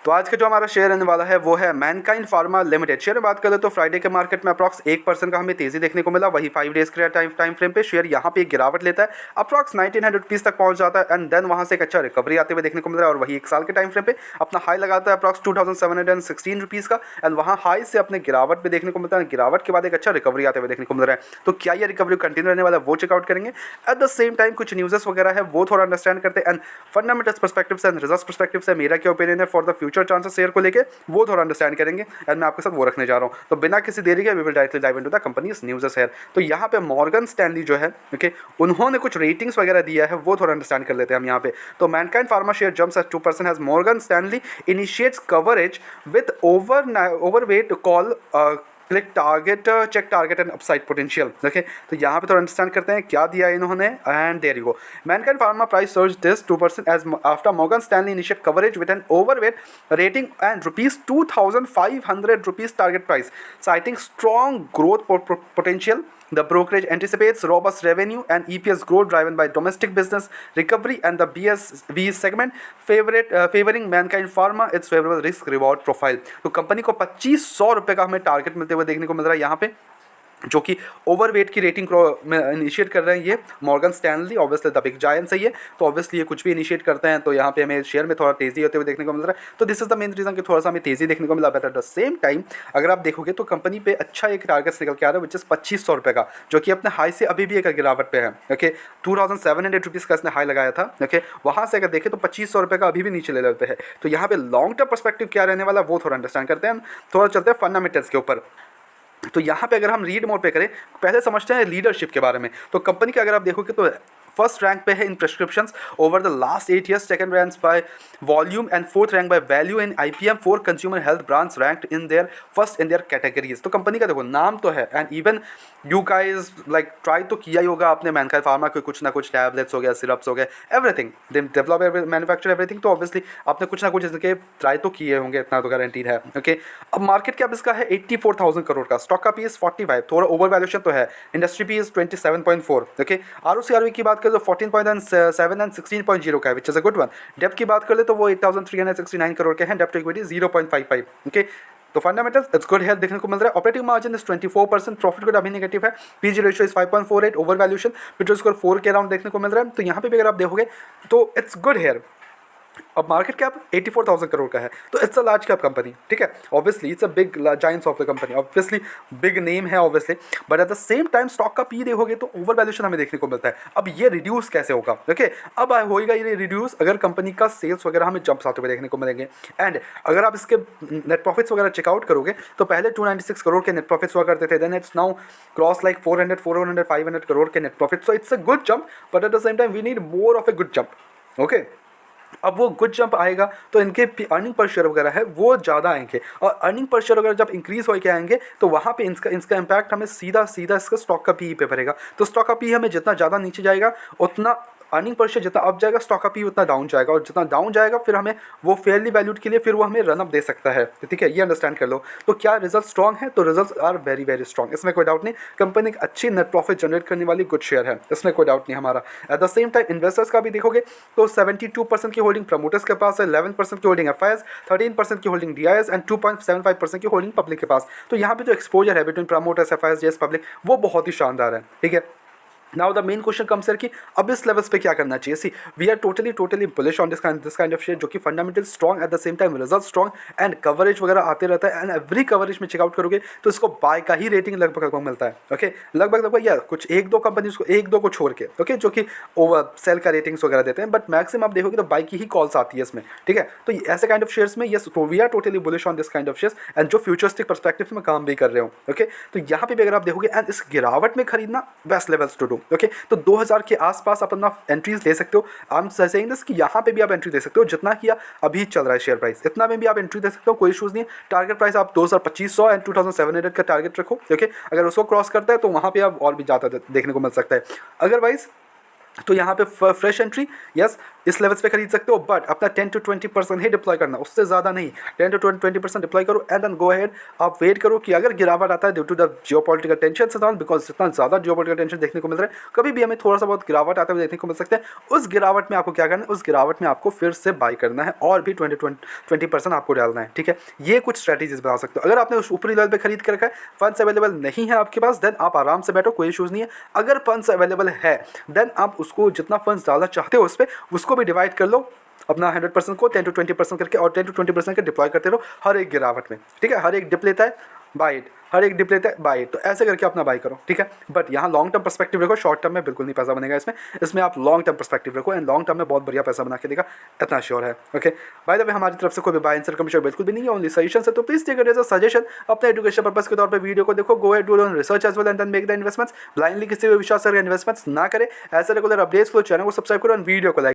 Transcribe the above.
तो आज का जो हमारा शेयर रहने वाला है वो है मैनकाइंड फार्मा लिमिटेड। शेयर में बात करें तो फ्राइडे के मार्केट में अप्रॉक्स 1% का हमें तेजी देखने को मिला। वही 5 डेज के टाइम फ्रेम पे शेयर यहाँ पे एक गिरावट लेता है, अप्रॉक्स 1900 रुपीज़ तक पहुंच जाता है एंड देन वहाँ से एक अच्छा रिकवरी आते हुए देखने को मिल रहा है। और वही एक साल के टाइम फ्रेम पे अपना हाई लगाता है अप्रॉक्स 2716 रुपीज़ का एंड वहाँ हाई से अपने गिरावट भी देखने को मिलता है। गिरावट के बाद एक अच्छा रिकवरी आते हुए देखने को मिल रहा है। तो क्या ये रिकवरी कंटिन्यू रहने वाला है वो चेकआउट करेंगे। एट द सेम टाइम कुछ न्यूज़ेस वगैरह है वो थोड़ा अंडरस्टैंड करते हैं एंड फंडामेंटल्स पर्सपेक्टिव से एंड रिजल्ट्स पर्सपेक्टिव से मेरा क्या ओपिनियन है for the future chances share को लेके वो थोड़ा अंडरस्टैंड करेंगे एंड मैं आपके साथ वो रखने जा रहा हूँ। तो बिना किसी देरी के we will directly dive into the companies news share. तो यहाँ पे मॉर्गन स्टैनली जो है ओके उन्होंने कुछ रेटिंग्स वगैरह दिया है वो थोड़ा अंडरस्टैंड कर लेते हैं हम यहाँ पे। तो Mankind Pharma share jumps at 2% has Morgan Stanley initiates coverage with overweight call click target check target and upside potential. देखिए तो यहाँ पे थोड़ा अंडरस्टैंड करते हैं क्या दिया इन्होंने and there you go. Mankind Pharma price surge this 2% as after Morgan Stanley initiate coverage with an overweight rating and ₹2500 rupees target price citing strong growth potential. The brokerage anticipates robust revenue and EPS growth driven by domestic business recovery and the BSV segment favoring Mankind Pharma its favorable risk reward profile। तो company को 2500 रुपये का हमें target मिलते हुए देखने को मिल रहा है यहाँ पे, जो कि ओवरवेट की रेटिंग में इनिशिएट कर रहे हैं ये Morgan Stanley. Obviously the big giants है ये, तो ऑब्वियसली ये कुछ भी इनिशिएट करते हैं तो यहाँ पे हमें शेयर में थोड़ा तेज़ी होते हुए देखने को मिल रहा है। तो this is the main reason कि थोड़ा सा हमें तेज़ी देखने को मिला। But at the same time अगर आप देखोगे तो कंपनी पे अच्छा एक टारगेट निकल के आ रहा है विच इज़ 2500 रुपये का, जो कि अपने हाई से अभी भी एक गिरावट पे है। ओके 2700 रुपीज़ का इसने हाई लगाया था। ओके वहाँ से अगर देखें तो 2500 रुपये का अभी भी नीचे लेवल पे है। तो यहाँ पे लॉन्ग टर्म पर्सपेक्टिव क्या रहने वाला वो थोड़ा अंडरस्टैंड करते हैं, थोड़ा चलते हैं फंडामेंटल्स के ऊपर। तो यहाँ पे अगर हम रीड मोड पे करें पहले समझते हैं लीडरशिप के बारे में। तो कंपनी का अगर आप देखोगे तो फर्स्ट रैंक पे है in prescriptions over the last 8 years, second rank by volume and fourth rank by value in IPM for consumer health brands ranked in their first in their categories. तो company का देखो नाम तो है and even you guys like try तो किया ही होगा आपने मैनकाइंड फार्मा के कुछ ना कुछ टैबलेट्स हो गया, सिरप्स हो गए, everything they develop manufacture everything. तो ऑब्वियसली आपने कुछ ना कुछ इसके ट्राई तो किए होंगे, इतना तो गारंटीड है। ओके अब मार्केट कैप इसका है 84,000 करोड़ का, स्टॉक का पीस 45, थोड़ा ओवर वैल्यूएशन तो है, इंडस्ट्री पीस 27.4। ओके ROC की बात करें तो 14.7 एंड 16.0 का है which is a good one. Depth की बात कर ले तो वो 8,369 करोड़ के हैं, डेप्ट टू इक्विटी 0.55। ओके तो फंडामेंटल्स इट्स गुड हेल्थ देखने को मिल रहा है। Operating margin is 24%, profit good अभी नेगेटिव है, PG ratio is 5.48, over valuation पिटो स्कोर 4 के अराउंड देखने को मिल रहा है। तो यहाँ पे भी अगर आप देखोगे तो इट्स गुड हेयर। अब मार्केट कैप 84,000 करोड़ का है, तो it's a large cap company, ठीक है। Obviously it's a big giants of the company, obviously big name है obviously, but at the same time stock का पी देखोगे तो ओवर वैल्यूएशन हमें देखने को मिलता है। अब ये रिड्यूस कैसे होगा? ओके अब होएगा ये रिड्यूस अगर कंपनी का सेल्स वगैरह हमें जंप्स आते हुए देखने को मिलेंगे। एंड अगर आप इसके नेट प्रॉफिट्स वगैरह चेकआउट करोगे तो पहले 296 करोड़ के नेट प्रॉफिट्स हुआ करते थे, then it's now cross like 400 500 crore के net profit. So it's a good jump, but at the same time we need more of a good jump. Okay अब वो गुड जंप आएगा तो इनके अर्निंग पर शेयर वगैरह है वो ज़्यादा आएंगे, और अर्निंग पर शेयर वगैरह जब इंक्रीज होकर आएंगे तो वहाँ पे इसका इम्पैक्ट हमें सीधा इसका स्टॉक का पी पे पड़ेगा। तो स्टॉक का पी हमें जितना ज़्यादा नीचे जाएगा उतना अर्निंग पर शेयर जितना अप जाएगा, स्टॉक का पी उतना डाउन जाएगा, और जितना डाउन जाएगा फिर हमें वो फेयरली वैल्यूड के लिए फिर वो हमें रनअप दे सकता है। ठीक है ये अंडरस्टैंड कर लो। तो क्या रिजल्ट स्ट्रॉन्ग है? तो result are very very strong, इसमें कोई डाउट नहीं। कंपनी एक अच्छी नेट प्रॉफिट जनरेट करने वाली गुड शेयर है, इसमें कोई डाउट नहीं हमारा। Eight the same time investors का भी देखोगे तो 72% की होल्डिंग प्रमोटर्स के पास है, 11% की होल्डिंग FIs, 13% की होल्डिंग DIs एंड 2.75% की होल्डिंग पब्लिक के पास। तो यहाँ पे जो एक्सपोजर है between promoters, FIs, DIs, public वो बहुत ही शानदार है। ठीक है now the main question comes here कि अब इस लेवल्स पे क्या करना चाहिए। See we are totally bullish on this kind of share, जो कि fundamental strong at the same time result strong and coverage वगैरह आते रहता है। एंड एवरी कवरेज में चेकआउट करोगे तो इसको बाय का ही रेटिंग लगभग मिलता है। ओके लगभग या कुछ एक दो कंपनीज को, एक दो को छोड़ के, ओके जो कि ओवर सेल का रेटिंग्स वगैरह देते हैं, बट मैक्सिमम आप देखोगे तो बाय की ही कॉल्स आती है इसमें। ठीक है तो ऐसे काइंड ऑफ शेयर्स में yes we are totally bullish on this kind of shares and जो फ्यूचरिस्टिक पर्सपेक्टिव में काम भी कर रहे हो। ओके तो यहाँ पे भी अगर आप देखोगे एंड इस गिरावट में खरीदना best levels to do. Okay तो 2000 के आसपास आप अपना एंट्रीज ले सकते हो। आई एम सेइंग दिस कि यहाँ पे भी आप एंट्री दे सकते हो, जितना कि अभी चल रहा है शेयर प्राइस इतना में भी आप एंट्री दे सकते हो, कोई इशूज़ नहीं है। टारगेट प्राइस आप 2200 एंड 2700 का टारगेट रखो। ओके अगर उसको क्रॉस करता है तो वहाँ पे आप और भी ज़्यादा देखने को मिल सकता है। अदरवाइज तो यहाँ पे फ्रेश एंट्री यस इस लेवल्स पे खरीद सकते हो, बट अपना 10 to 20% ही डिप्लॉय करना, उससे ज़्यादा नहीं। 10 to 20% डिप्लॉय करो एंड देन गो अहेड। आप वेट करो कि अगर गिरावट आता है due to the geopolitical tension से, बिकॉज इतना ज़्यादा जियोपॉलिटिकल टेंशन देखने को मिल रहा है, कभी भी हमें थोड़ा सा बहुत गिरावट आता हुआ देखने को मिल सकता है। उस गिरावट में आपको क्या करना है, उस गिरावट में आपको फिर से बाई करना है और भी 20% आपको डालना है, ठीक है। ये कुछ स्ट्रैटेजीज बता सकते हो। अगर आपने उस ऊपरी लेवल पे खरीद कर रखा है, फंड्स अवेलेबल नहीं है आपके पास, देन आप आराम से बैठो, कोई इशूज़ नहीं है। अगर फंड्स अवेलेबल है देन आप उसको जितना फंड्स डालना चाहते हो उस पर, उसको भी डिवाइड कर लो अपना 100% को 10 to 20% करके, और 10 to 20% का डिप्लॉय करते रहो हर एक गिरावट में, ठीक है। हर एक डिप लेता है बाय इट, हर एक डिप लेता है बाय इट, तो ऐसे करके अपना बाय करो, ठीक है। बट यहाँ लॉन्ग टर्म पर्सपेक्टिव रखो, शॉर्ट टर्म में बिल्कुल नहीं पैसा बनेगा इसमें आप लॉन्ग टर्म पर्सपेक्टिव रखो एंड लॉन्ग टर्म में बहुत बढ़िया पैसा बना के देगा, इतना श्योर है। ओके, बाय द वे हमारी तरफ से कोई भी बाय एंड सेल कमीशन बिल्कुल भी नहीं है, ओनली सजेशन है। तो please take it as a suggestion, अपने एजुकेशन पर्पस के तौर पर वीडियो को देखो, go and do your research as well and then make the investments. Blindly किसी भी विश्वास करके इन्वेस्टमेंट्स ना करें। ऐसे रेगुलर अपडेट्स को चैनल को सब्सक्राइब करो एंड वीडियो को लाइक